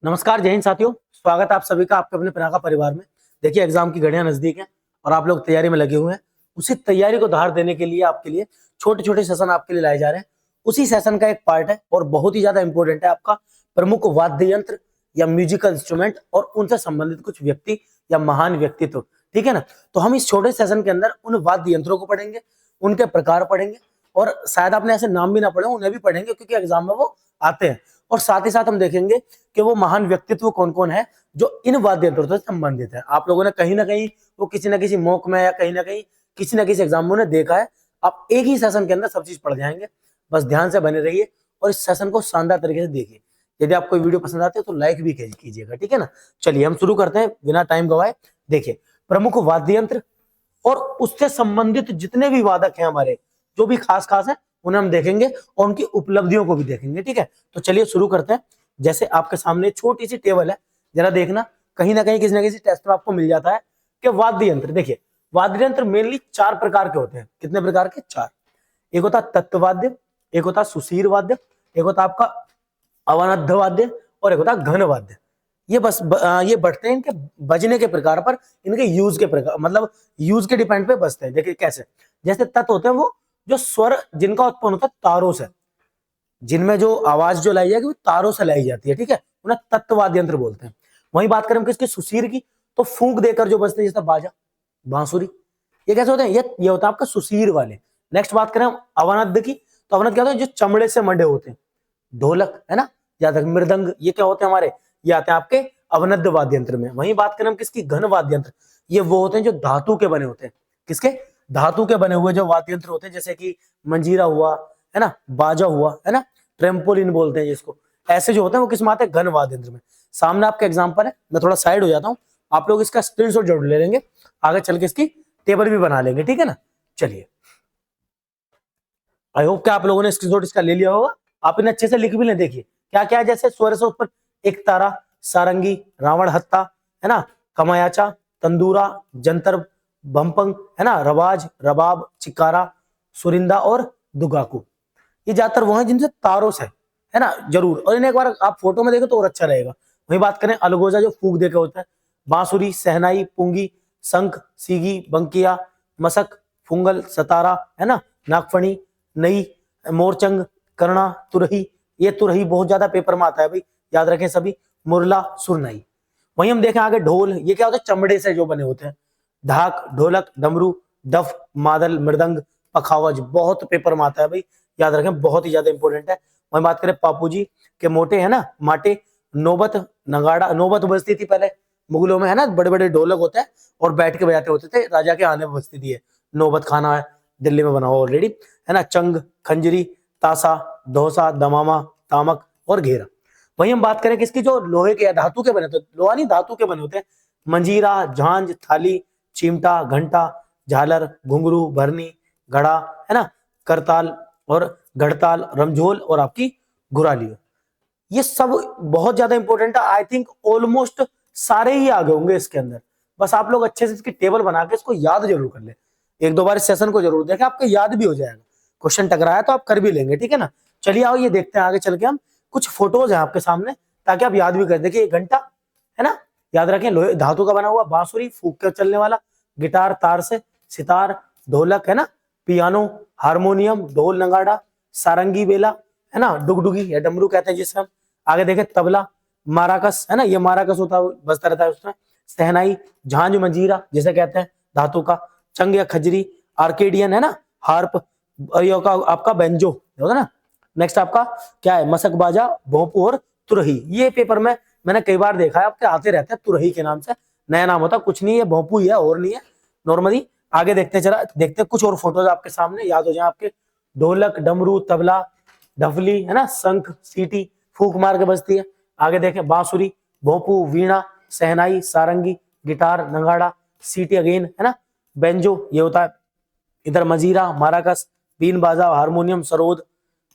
नमस्कार, जय हिंद साथियों। स्वागत है आप सभी का आपके अपने पिनाका परिवार में। देखिए, एग्जाम की घड़ियां नजदीक हैं और आप लोग तैयारी में लगे हुए हैं। उसी तैयारी को धार देने के लिए आपके लिए छोटे छोटे सेशन आपके लिए लाए जा रहे हैं। उसी सेशन का एक पार्ट है और बहुत ही ज्यादा इंपॉर्टेंट है आपका प्रमुख वाद्य यंत्र या म्यूजिकल इंस्ट्रूमेंट और उनसे संबंधित कुछ व्यक्ति या महान व्यक्तित्व। ठीक है ना। तो हम इस छोटे सेशन के अंदर उन वाद्य यंत्रों को पढ़ेंगे, उनके प्रकार पढ़ेंगे और शायद आपने ऐसे नाम भी ना पढ़े उन्हें भी पढ़ेंगे क्योंकि एग्जाम में वो आते हैं। और साथ ही साथ हम देखेंगे कि वो महान व्यक्तित्व कौन कौन है जो इन वाद्य यंत्रों से संबंधित है। आप लोगों ने कहीं ना कहीं वो किसी ना किसी मॉक में या कहीं ना कहीं किसी ना किसी एग्जाम में उन्हें देखा है। आप एक ही सेशन के अंदर सब चीज पढ़ जाएंगे। बस ध्यान से बने रहिए और इस सेशन को शानदार तरीके से देखिए। यदि आपको वीडियो पसंद आती है तो लाइक भी कीजिएगा। ठीक है ना। चलिए हम शुरू करते हैं बिना टाइम गवाए। देखिए, प्रमुख वाद्य यंत्र और उससे संबंधित जितने भी वादक हैं हमारे, जो भी खास खास है, उन्हें हम देखेंगे और उनकी उपलब्धियों को भी देखेंगे। ठीक है, तो चलिए शुरू करते हैं। जैसे आपके सामने छोटी सी टेबल है, जरा देखना, कहीं ना कहीं किसी ना किसी टेस्ट में आपको मिल जाता है कि वाद्य यंत्र। देखिए, वाद्य यंत्र मेनली 4 प्रकार के होते हैं। कितने प्रकार के? 4। एक होता तत्ववाद्य, एक होता सुशीर वाद्य, एक होता आपका अवनद्ध वाद्य और एक होता घन वाद्य। ये ये बढ़ते हैं इनके बजने के प्रकार पर, इनके यूज के प्रकार, मतलब यूज के डिपेंड पे बजते हैं। देखिए कैसे, जैसे तत्व होते हैं वो जो स्वर जिनका उत्पन्न होता है तारों से, जिनमें जो आवाज जो लाई जाएगी वो तारों से लाई जाती है। ठीक है, उन्हें तत्ववाद्य यंत्र बोलते हैं। वहीं बात करें हम किसकी? सुशीर की, तो फूंक देकर जो बजते हैं जैसे बाजा, बांसुरी, ये कैसे होते हैं? ये होता है आपका सुशीर वाले। नेक्स्ट बात करें हम अवनद्ध की, तो अवनद्ध क्या होता है? जो चमड़े से मंडे होते हैं, ढोलक है ना, या तक मृदंग, ये क्या होते हैं हमारे? ये आते हैं आपके अवनद्ध वाद्य यंत्र में। वहीं बात करें हम किसकी? घन वाद्य यंत्र। ये वो होते हैं जो धातु के बने होते हैं। किसके? धातु के बने हुए जो वाद्य यंत्र होते हैं, जैसे कि मंजीरा हुआ, है ना, बाजा हुआ, है ना, ट्रेम्पोलिन बोलते हैं जिसको। ऐसे जो होते हैं वो किस में आते हैं? घन वाद्य यंत्र में। सामने आपका एग्जाम्पल है, मैं थोड़ा साइड हो जाता हूँ, आप लोग इसका स्क्रीनशॉट जरूर ले लेंगे, आगे चल के इसकी टेबल भी बना लेंगे। ठीक है ना। चलिए, आई होप कि आप लोगों ने स्क्रीनशॉट इसका ले लिया होगा। आप इन्हें अच्छे से लिख भी लें। देखिए क्या क्या है, जैसे स्वर से उत्पन्न एक तारा, सारंगी, रावण हत्ता, है ना, कमायाचा, तंदूरा, जंतर, बम्पंग, है ना, रवाज, रबाब, चिकारा, सुरिंदा और दुगाकू। ये ज्यादातर वो है जिनसे तारों से, है ना, जरूर। और इन्हें एक बार आप फोटो में देखें तो और अच्छा रहेगा। वही बात करें अलगोजा, जो फूक देकर होता है, बांसुरी, सहनाई, पुंगी, शंख, सीगी, बंकिया, मसक, फुंगल, सतारा, है ना, नागफणी, नई, मोरचंग, करना, तुरही। ये तुरही बहुत ज्यादा पेपर में आता है भाई, याद रखें सभी। मुरला, सुरनाई। वहीं हम देखें आगे ढोल, ये क्या होता है? चमड़े से जो बने होते हैं। ढाक, ढोलक, डमरू, डफ, मादल, मृदंग, पखावज, बहुत पेपर में आता है भाई, याद रखें, बहुत ही ज्यादा इंपॉर्टेंट है। वहीं बात करें पापूजी के मोटे, है ना, माटे, नौबत, नगाड़ा। नौबत बजती थी पहले मुगलों में, है ना, बड़े बड़े ढोलक होते हैं और बैठ के बजाते होते थे, राजा के आने में बजती थी। नौबत खाना है दिल्ली में बना हुआ ऑलरेडी, है ना। चंग, खंजरी, तासा, धोसा, दमामा, तामक और घेरा। वहीं हम बात करें किसकी? जो लोहे के या धातु के बने होते, लोहा नहीं, धातु के बने होते हैं। मंजीरा, झांझ, थाली, चिमटा, घंटा, झालर, घुंघरू, भरनी, घड़ा, है ना, करताल और घड़ताल, रमझोल और आपकी घुराली। ये सब बहुत ज्यादा इंपॉर्टेंट है। आई थिंक ऑलमोस्ट सारे ही आ गए होंगे इसके अंदर। बस आप लोग अच्छे से इसकी टेबल बना के इसको याद जरूर कर ले। एक दो बार इस सेशन को जरूर देखें, आपको याद भी हो जाएगा। क्वेश्चन टकराया तो आप कर भी लेंगे। ठीक है ना। चलिए आओ ये देखते हैं आगे चल के हम कुछ फोटोज हैं आपके सामने, ताकि आप याद भी कर। देखिए घंटा, है ना, याद रखें, लोहे धातु का बना हुआ। बांसुरी, फूंक कर चलने वाला। गिटार, तार से। सितार, ढोलक, है ना, पियानो, हारमोनियम, ढोल, नगाड़ा, सारंगी, बेला, है ना, डुगडुगी या डमरू कहते हैं जिसे हम। आगे देखें तबला, माराकस, है ना, ये माराकस होता है, बजता रहता है उसमें। सहनाई, झांझ, मंजीरा जिसे कहते हैं धातु का। चंग या खजरी, आर्केडियन, है ना, हार्प, और ये आपका बेंजो होता है ना। नेक्स्ट आपका क्या है? मसक, बाजा, भोंपू और तुरही। ये पेपर में मैंने कई बार देखा है, आपके आते रहते हैं तुरही के नाम से। नया नाम होता, कुछ नहीं है, भोंपू ही है और नहीं है नॉर्मली। आगे देखते हैं, चला देखते हैं कुछ और फोटोज आपके सामने याद हो जाए आपके। ढोलक, डमरू, तबला, ढफली, है ना, शंख, सीटी, फूक मार के बजती है। आगे देखें बांसुरी, भोंपू, वीणा, सहनाई, सारंगी, गिटार, नगाड़ा, सीटी अगेन, है ना, बेंजो ये होता है। इधर मजीरा, माराकस, बीन बाजा, हारमोनियम, सरोद,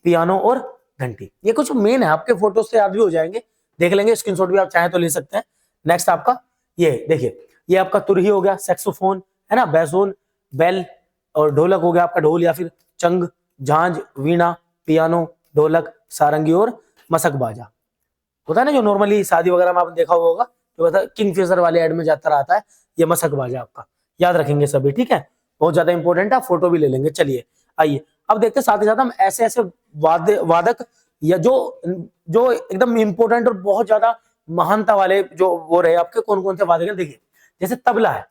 पियानो और घंटी। ये कुछ मेन है, आपके फोटो से याद भी हो जाएंगे, देख लेंगे। स्क्रीनशॉट भी आप चाहें तो ले सकते हैं। नेक्स्ट आपका ये देखिए, ये आपका तुरही हो गया, सेक्सोफोन, है ना, बैसोन, बेल, और ढोलक हो गया आपका ढोल या फिर चंग, झांझ, वीणा, पियानो, ढोलक, सारंगी और मसक बाजा। होता है ना जो नॉर्मली शादी वगैरह में आपने देखा हुआ होगा, जो होता है किंगफिशर वाले एड में ज्यादातर आता है, ये मशकबाज है आपका, याद रखेंगे सभी, ठीक है, बहुत ज्यादा इंपॉर्टेंट है, फोटो भी ले लेंगे। चलिए आइए अब देखते हैं साथ ही साथ हम ऐसे ऐसे वादक या जो जो एकदम इंपॉर्टेंट और बहुत ज्यादा महानता वाले जो वो रहे आपके, कौन कौन से वादक हैं देखिए। जैसे तबला है,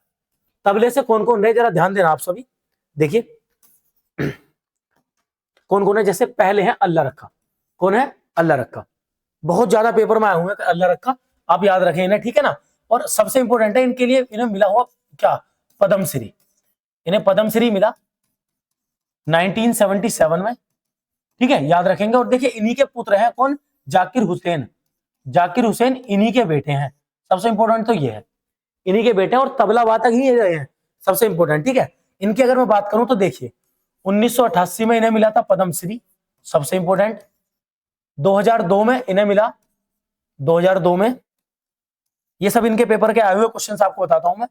तबले से कौन कौन रहे जरा ध्यान देना आप सभी, देखिए कौन कौन है। जैसे पहले है अल्लाह रखा, कौन है, अल्लाह रखा, बहुत ज्यादा पेपर में आए हुए हैं अल्लाह रखा, आप याद रखें इन्हें, ठीक है ना। और सबसे इंपॉर्टेंट है इनके लिए, इन्हें मिला हुआ क्या, पद्मश्री, इन्हें पद्मश्री मिला 1977 में, ठीक है, याद रखेंगे। और देखिए इन्हीं के पुत्र हैं कौन, जाकिर हुसैन, जाकिर हुसैन इन्हीं के बेटे हैं, सबसे इंपॉर्टेंट तो ये है, इन्हीं के बेटे हैं और तबला वादक ही रहे हैं, सबसे इंपॉर्टेंट, ठीक है। इनकी अगर मैं बात करूं तो देखिए 1988 में इन्हें मिला था पद्मश्री, सबसे इंपॉर्टेंट। 2002 में इन्हें मिला, 2002 में, ये सब इनके पेपर के आए हुए क्वेश्चंस आपको बताता हूं मैं।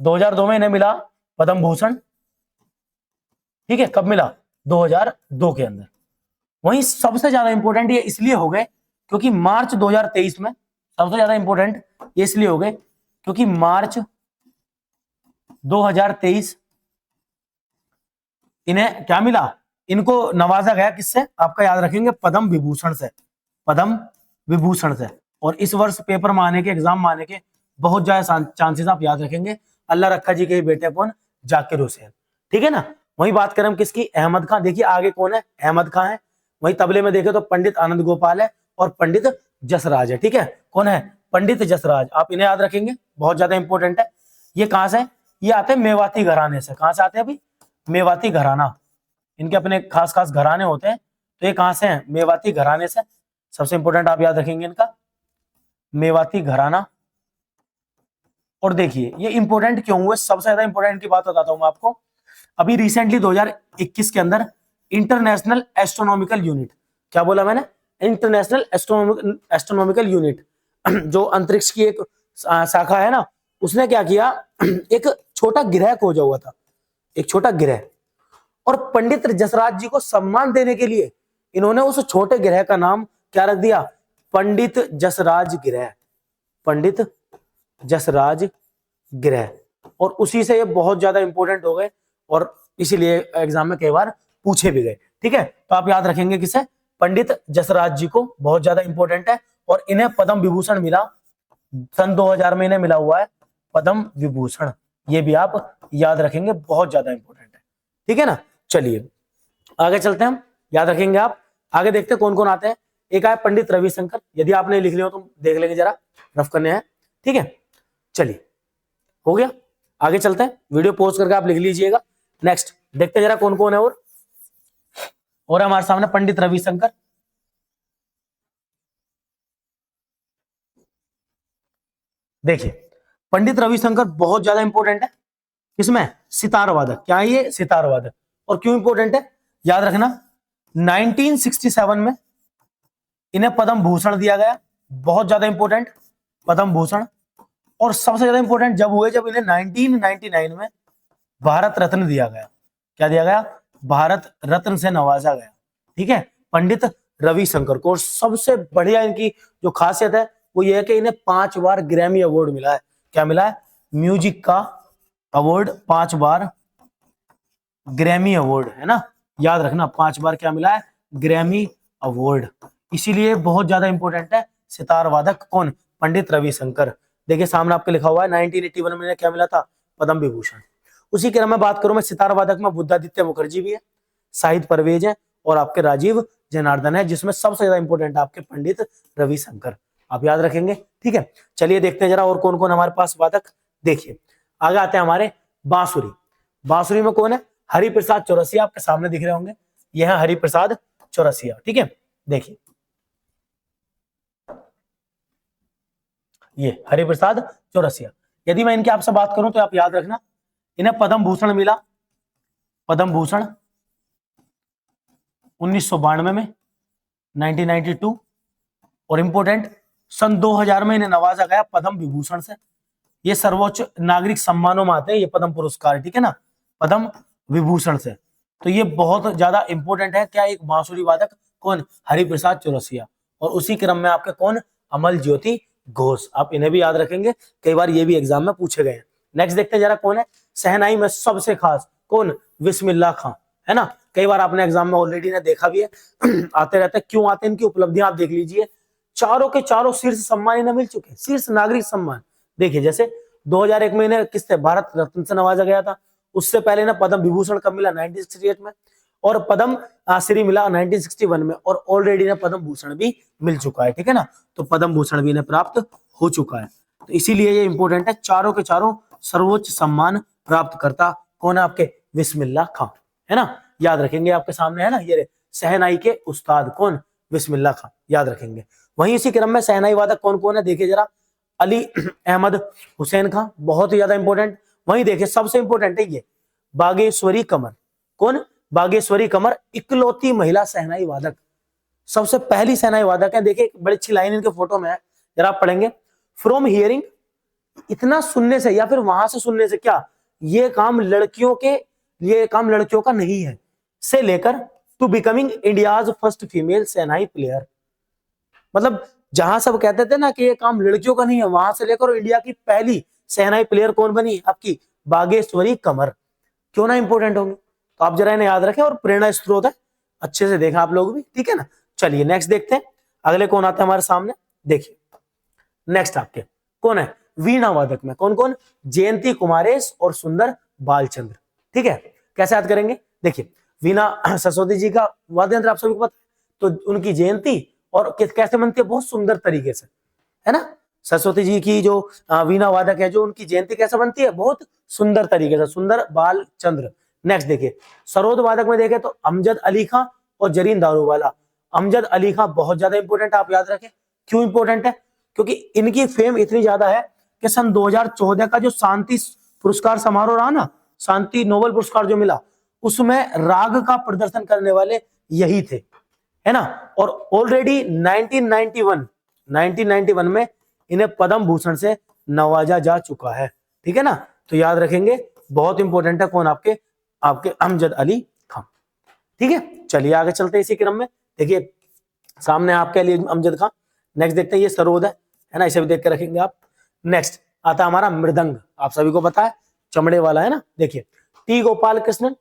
2002 में इन्हें मिला पद्म भूषण, ठीक है, कब मिला, 2002 के अंदर। वहीं सबसे ज्यादा इंपॉर्टेंट ये इसलिए हो गए क्योंकि मार्च 2023 में, सबसे ज्यादा इंपॉर्टेंट ये इसलिए हो गए क्योंकि मार्च 2023 इन्हें क्या मिला, इनको नवाजा गया किससे, आपका याद रखेंगे पद्म विभूषण से, पद्म विभूषण से। और इस वर्ष पेपर में आने के, एग्जाम में आने के बहुत ज्यादा चांसेस आप याद रखेंगे, अल्लाह रखा जी के ही बेटे कौन, जाकिर हुसैन, ठीक है ना। वही बात करें हम किसकी, अहमद खां, देखिए आगे कौन है, अहमद खां है। वही तबले में देखे तो पंडित आनंद गोपाल है और पंडित जसराज है, ठीक है, कौन है, पंडित जसराज, आप इन्हें याद रखेंगे, बहुत ज्यादा इंपॉर्टेंट है। ये कहां से, ये आते हैं मेवाती घराने से, कहां से आते हैं अभी, मेवाती घराना, इनके अपने खास खास घराने होते हैं, तो ये कहां से हैं, मेवाती घराने से, सबसे इंपॉर्टेंट आप याद रखेंगे इनका, मेवाती घराना। और देखिए ये इंपॉर्टेंट क्यों हुए, सबसे ज्यादा इंपॉर्टेंट की बात बताता हूं मैं आपको। अभी रिसेंटली 2021 के अंदर इंटरनेशनल एस्ट्रोनॉमिकल यूनिट, क्या बोला मैंने, इंटरनेशनल एस्ट्रोनॉमिकल यूनिट, जो अंतरिक्ष की एक शाखा है ना, उसने क्या किया, एक छोटा ग्रह खोजा हुआ था, एक छोटा ग्रह, और पंडित जसराज जी को सम्मान देने के लिए इन्होंने उस छोटे ग्रह का नाम क्या रख दिया, पंडित जसराज ग्रह, पंडित जसराज ग्रह। और उसी से ये बहुत ज्यादा इंपॉर्टेंट हो गए और इसीलिए एग्जाम में कई बार पूछे भी गए, ठीक है। तो आप याद रखेंगे किसे, पंडित जसराज जी को, बहुत ज्यादा इंपॉर्टेंट है। और इन्हें पद्म विभूषण मिला सन 2000 में, इन्हें मिला हुआ है पद्म विभूषण, ये भी आप याद रखेंगे, बहुत ज्यादा इंपॉर्टेंट है, ठीक है ना। चलिए आगे चलते हैं हम, याद रखेंगे आप। आगे देखते हैं कौन कौन आते हैं। एक आए पंडित रविशंकर, यदि आपने लिख लिया हो तो देख लेंगे, जरा रफ करने हैं, ठीक है। चलिए हो गया, आगे चलते हैं, वीडियो पॉज करके आप लिख लीजिएगा। नेक्स्ट देखते हैं जरा कौन कौन है। और हमारे सामने पंडित रविशंकर, देखिए पंडित रविशंकर बहुत ज्यादा इंपॉर्टेंट है, किसमें, सितार वादक, क्या है ये, सितार वादक। और क्यों इंपॉर्टेंट है, याद रखना 1967 में इन्हें पद्म भूषण दिया गया, बहुत ज्यादा इंपॉर्टेंट, पद्म भूषण। और सबसे ज्यादा इंपॉर्टेंट जब हुए जब इन्हें 1999 में भारत रत्न दिया गया, क्या दिया गया, भारत रत्न से नवाजा गया, ठीक है, पंडित रविशंकर को। और सबसे बढ़िया इनकी जो खासियत है वो ये है कि इन्हें 5 बार ग्रैमी अवार्ड मिला है, क्या मिला है, म्यूजिक का अवार्ड, 5 बार ग्रैमी अवार्ड, है ना, याद रखना 5 बार क्या मिला है, ग्रैमी अवार्ड। इसीलिए बहुत ज्यादा इंपॉर्टेंट है सितार वादक कौन, पंडित रविशंकर। देखिए सामने आपके लिखा हुआ है 1981 में क्या मिला था, पद्म विभूषण। उसी क्रम में बात करूं मैं सितार वादक में, बुद्धादित्य मुखर्जी भी है, शाहिद परवेज है और आपके राजीव जनार्दन है, जिसमें सबसे ज्यादा इंपॉर्टेंट है आपके पंडित रविशंकर, आप याद रखेंगे, ठीक है। चलिए देखते हैं जरा और कौन कौन हमारे पास वादक। देखिए आगे आते हैं हमारे बांसुरी, बांसुरी में कौन है, हरिप्रसाद चौरसिया, आपके सामने दिख रहे होंगे, यह है हरिप्रसाद चौरसिया, ठीक है। देखिए ये हरिप्रसाद चौरसिया। यदि मैं इनकी आपसे बात करूं तो आप याद रखना इन्हें पद्म भूषण मिला, पद्म भूषण 1992 में, 1992। और इंपॉर्टेंट सन 2000 में इन्हें नवाजा गया पद्म विभूषण से, ये सर्वोच्च नागरिक सम्मानों में आते हैं ये पद्म पुरस्कार, ठीक है ना, पद्म विभूषण से। तो ये बहुत ज्यादा इंपॉर्टेंट है, क्या, एक बांसुरी वादक कौन, हरिप्रसाद चौरसिया। और उसी क्रम में आपके कौन, अमल ज्योति घोष। आप इन्हें भी याद रखेंगे, कई बार ये भी एग्जाम में पूछे गए हैं। नेक्स्ट देखते हैं जरा कौन है शहनाई में सबसे खास, कौन, बिस्मिल्लाह खां, है ना। कई बार आपने एग्जाम में ऑलरेडी ने देखा भी है आते रहते हैं। क्यों आते हैं, इनकी उपलब्धियां आप देख लीजिए। चारों के चारों शीर्ष सम्मान इन्हें मिल चुके हैं, शीर्ष नागरिक सम्मान। देखिए जैसे 2001 में इन्हें किससे, भारत रत्न से नवाजा गया था। उससे पहले इन्हें पद्म विभूषण कब मिला, 1968 में, और पद्म श्री मिला 1961 में, और ऑलरेडी इन्हें पद्म भूषण भी मिल चुका है, ठीक है ना। तो पद्म भूषण भी इन्हें प्राप्त हो चुका है। तो इसीलिए ये इंपॉर्टेंट है, चारों के चारों सर्वोच्च सम्मान प्राप्त करता कौन है आपके, बिस्मिल्लाह खां, है ना। याद रखेंगे, आपके सामने है ना ये शहनाई के उस्ताद कौन, बिस्मिल्लाह खां, याद रखेंगे। वहीं इसी क्रम में शहनाई वादक कौन कौन है, देखिए जरा, अली अहमद हुसैन खां, बहुत ही ज्यादा इंपॉर्टेंट। वहीं देखिए सबसे इंपॉर्टेंट है ये बागेश्वरी कमर, कौन, बागेश्वरी कमर, इकलौती महिला शहनाई वादक, सबसे पहली शहनाई वादक है। देखिए बड़ी अच्छी लाइन इनके फोटो में है, जरा आप पढ़ेंगे, फ्रॉम हियरिंग, इतना सुनने से या फिर वहां से सुनने से, क्या ये काम लड़कियों के, ये काम लड़कियों का नहीं है, से लेकर to becoming India's first female shehnai player. मतलब जहां सब कहते थे ना कि ये काम लड़कियों का नहीं है, वहां से लेकर इंडिया की पहली शहनाई प्लेयर कौन बनी, आपकी बागेश्वरी कमर। क्यों ना इंपॉर्टेंट होंगे, तो आप जरा इन्हें याद रखें, और प्रेरणा स्रोत है, अच्छे से देखा आप लोग भी, ठीक है ना। चलिए नेक्स्ट देखते हैं, अगले कौन आते हैं हमारे सामने। देखिए नेक्स्ट आपके कौन है, वीणा वादक में कौन कौन, जयंती कुमारेश और सुंदर बालचंद्र, ठीक है। कैसे याद करेंगे, देखिए वीणा सरस्वती जी का वाद्य यंत्र आप सभी को पता है, तो उनकी जयंती और कैसे बनती है, बहुत सुंदर तरीके से, है ना। सरस्वती जी की जो वीणा वादक है, जो उनकी जयंती कैसे बनती है, बहुत सुंदर तरीके से, सुंदर बालचंद्र। नेक्स्ट देखिए सरोद वादक में देखें तो अमजद अली खां और जरीन दारूवाला। अमजद अली खां बहुत ज्यादा इंपॉर्टेंट, आप याद रखें। क्यों इंपॉर्टेंट है, क्योंकि इनकी फेम इतनी ज्यादा है कि सन 2014 का जो शांति पुरस्कार समारोह रहा ना, शांति नोबेल पुरस्कार जो मिला, उसमें राग का प्रदर्शन करने वाले यही थे, है ना। और ऑलरेडी 1991 में इन्हें पद्म भूषण से नवाजा जा चुका है, ठीक है ना। तो याद रखेंगे, बहुत इंपॉर्टेंट है कौन, आपके आपके अमजद अली खां, ठीक है। चलिए आगे चलते हैं इसी क्रम में। देखिए सामने आपके लिए अमजद खां। नेक्स्ट देखते हैं, ये सरोद है ना, इसे भी देख के रखेंगे आप। नेक्स्ट आता हमारा मृदंग, आप सभी को पता है, चमड़े वाला, है ना। देखिए टी गोपाल कृष्णन,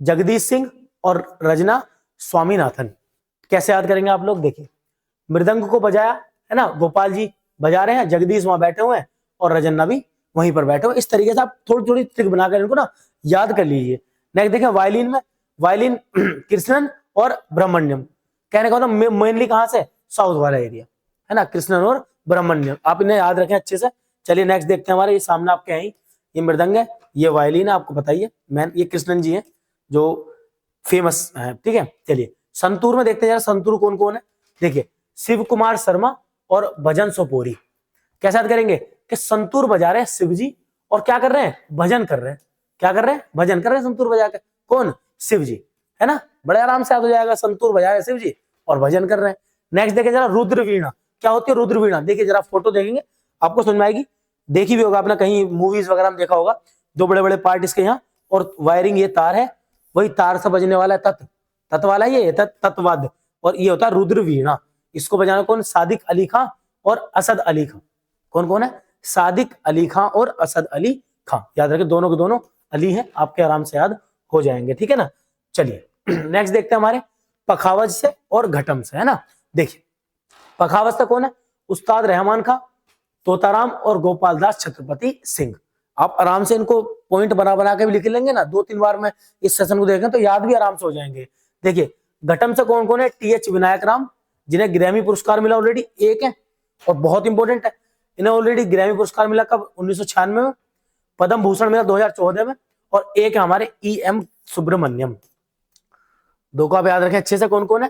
जगदीश सिंह और रजना स्वामीनाथन। कैसे याद करेंगे आप लोग, देखिए मृदंग को बजाया, है ना, गोपाल जी बजा रहे हैं, जगदीश वहां बैठे हुए हैं और रजना भी वहीं पर बैठे हुए। इस तरीके से आप थोड़ी थोड़ी ट्रिक बनाकर इनको ना याद कर लीजिए। नेक्स्ट देखें वायलिन में, वायलिन कृष्णन और ब्रह्मण्यम। कहने का मतलब मेनली कहां से, साउथ वाला एरिया, है ना, कृष्णन और ब्रह्मण्यम, आप इन्हें याद रखें अच्छे से। चलिए नेक्स्ट देखते हैं, हमारे ये सामने आपके हैं, ये मृदंग है, ये वायलिन है, आपको बताइए मैन, ये कृष्णन जी है जो फेमस है, ठीक है। चलिए संतूर में देखते हैं यार, संतूर कौन कौन है। देखिए शिव कुमार शर्मा और भजन सोपोरी। कैसे याद करेंगे कि संतूर बजा रहे हैं शिव जी, और क्या कर रहे हैं, भजन कर रहे हैं। क्या कर रहे हैं, भजन कर रहे हैं संतूर बजा के, कौन, शिव जी, है ना। बड़े आराम से याद हो जाएगा, संतूर बजा रहे हैं शिव जी और भजन कर रहे हैं। नेक्स्ट देखिए जरा रुद्र वीणा, क्या होती है रुद्र वीणा। देखिए जरा फोटो देखेंगे आपको समझ में आएगी, देखी भी होगा आपने कहीं मूवीज वगैरह में देखा होगा, दो बड़े बड़े पार्ट इसके यहाँ, और वायरिंग ये तार है, वही तार से बजने वाला है तत् वाला, ये तत्वाद, और ये होता है रुद्र वीणा। इसको बजाना कौन, सादिक अली खां और असद अली खां। कौन कौन है, सादिक अली खां और असद अली खां। याद रखें, दोनों के दोनों अली हैं, आपके आराम से याद हो जाएंगे, ठीक है ना। चलिए नेक्स्ट देखते हैं हमारे पखावज से और घटम से, है ना। देखिए पखावज से कौन है, उस्ताद रहमान खां, तोताराम और गोपाल दास छत्रपति सिंह। आप आराम से इनको पॉइंट बना बना के भी लिख लेंगे ना, 2-3 बार में इस सेशन को देखें तो याद भी आराम से हो जाएंगे। देखिए घटम से कौन कौन है, टीएच विनायक राम, जिन्हें ग्रैमी पुरस्कार मिला ऑलरेडी, एक है और बहुत इंपॉर्टेंट है, इन्हें ऑलरेडी ग्रैमी पुरस्कार मिला कब, 1996 में, पद्म भूषण मिला 2014 में, और एक है हमारे EM सुब्रमण्यम। दो को आप याद रखें अच्छे से, कौन कौन है,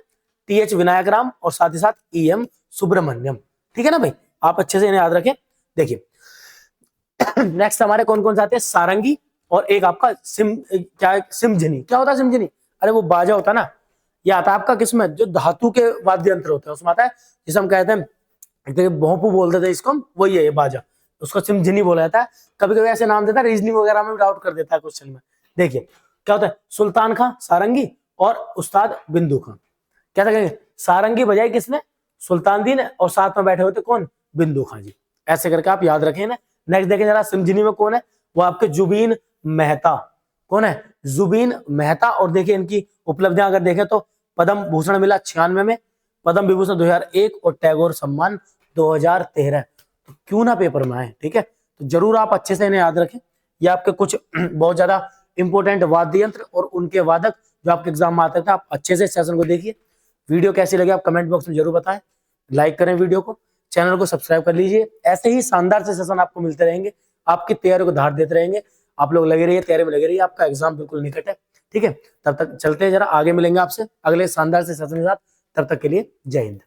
टीएच विनायक राम और साथ ही साथ EM सुब्रमण्यम, ठीक है ना भाई, आप अच्छे से इन्हें याद रखें। देखिए नेक्स्ट हमारे कौन कौन से आते हैं, सारंगी और एक आपका सिमझनी। क्या होता है सिमझनी, अरे वो बाजा होता है ना, ये आता है आपका किसमें, जो धातु के वाद्य यंत्र होते हैं उसमें आता है, जिसे हम कहते हैं भोंपू बोलते थे इसको, वही है ये बाजा, उसको सिमझनी बोला जाता है। कभी कभी ऐसे नाम देता है, रीजनिंग वगैरह में डाउट कर देता है क्वेश्चन में। देखिए क्या होता है, सुल्तान खां सारंगी और उस्ताद बिंदु खां। क्या कहेंगे, सारंगी बजाई किसने, सुल्तान और साथ में बैठे हुए थे कौन, बिंदु खां जी। ऐसे करके आप याद रखें ना। नेक्स्ट देखें जरा, सिमजिनी में कौन है, वो आपके जुबीन मेहता। कौन है, जुबीन मेहता। और देखिए इनकी उपलब्धियां अगर देखें तो पद्म भूषण मिला 96 में, पद्म विभूषण 2001 और टैगोर सम्मान 2013। तो क्यों ना पेपर में आए, ठीक है। तो जरूर आप अच्छे से इन्हें याद रखें। ये आपके कुछ बहुत ज्यादा इंपॉर्टेंट वाद्य यंत्र और उनके वादक जो आपके एग्जाम में आते थे। आप अच्छे से सेशन को देखिए। वीडियो कैसी लगी आप कमेंट बॉक्स में जरूर बताएं। लाइक करें वीडियो को, चैनल को सब्सक्राइब कर लीजिए। ऐसे ही शानदार से सेशन आपको मिलते रहेंगे, आपकी तैयारी को धार देते रहेंगे। आप लोग लगे रहिए, तैयारी में लगे रहिए, आपका एग्जाम बिल्कुल निकट है, ठीक है। तब तक चलते हैं, जरा आगे मिलेंगे आपसे अगले शानदार से सेशन के साथ। तब तक के लिए जय हिंद।